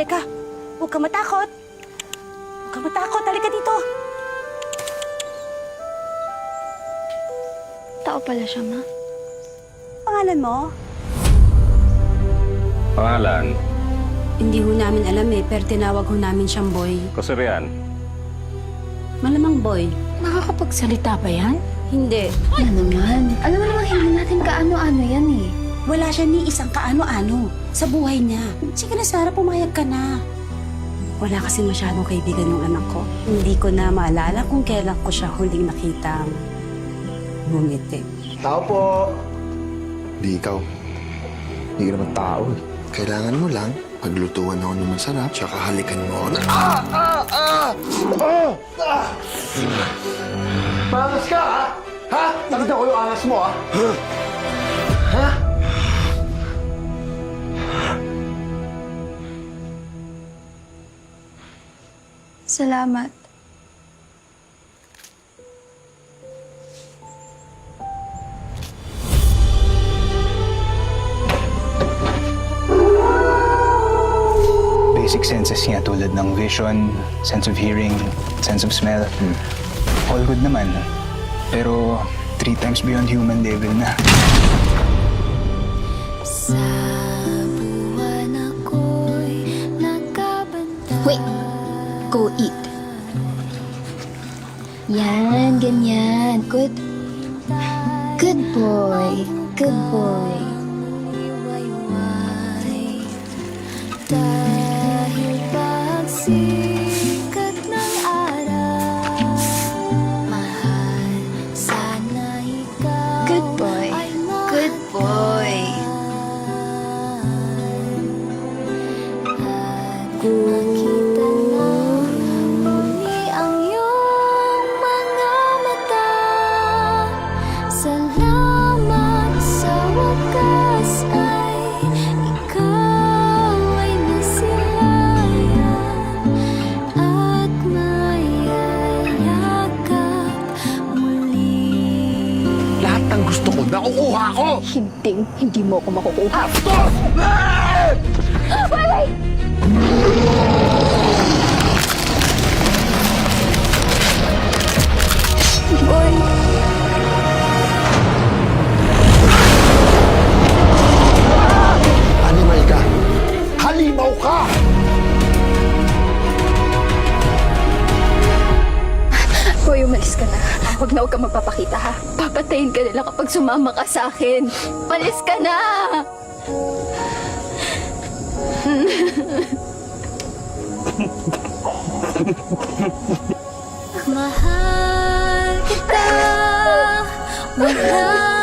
halika. Huwag ka matakot. Huwag ka matakot. Halika dito. Tao pala siya, Ma. Pangalan mo? Pangalan? Hindi ho namin alam pero tinawag ho namin siyang Boy. Kasurian? Malamang Boy. Nakakapagsalita ba yan? Hindi. Ano naman? Alam mo namang hindi natin kaano-ano yan eh. Wala siya ni isang kaano-ano sa buhay niya. Sige na, Sarah, pumayag ka na. Wala kasi masyadong kaibigan yung anak ko. Hindi ko na maalala kung kailan ko siya huling nakitang ngumiti. Tao po! Di ikaw. Hindi ka naman tao eh. Kailangan mo lang paglutuan ako ng masarap, tsaka halikan mo ako na... Maangas ka, ha? Ha? Nakita ko yung angas mo, ha? Ha? Salamat. Basic senses niya tulad ng vision, sense of hearing, sense of smell. All good naman. Pero 3 times beyond human level na. Wait! Go eat. Yan, ganyan. Good. Good boy. Good boy. Dahil pagsikat ng araw, mahal, sana ikaw. Good boy. Good boy. Nakita na muli ang iyong mga mata. Salamat sa wakas ay ikaw ay nasilayan at mayayakap muli. Lahat ng gusto ko, nakukuha ko! Hindi mo ako makukuha. Boy! Animal ka! Halimaw ka! Boy, umalis ka na. Huwag na huwag ka magpapakita, ha? Papatayin ka nila kapag sumama ka sa akin. Umalis ka na! Mahal kita, mahal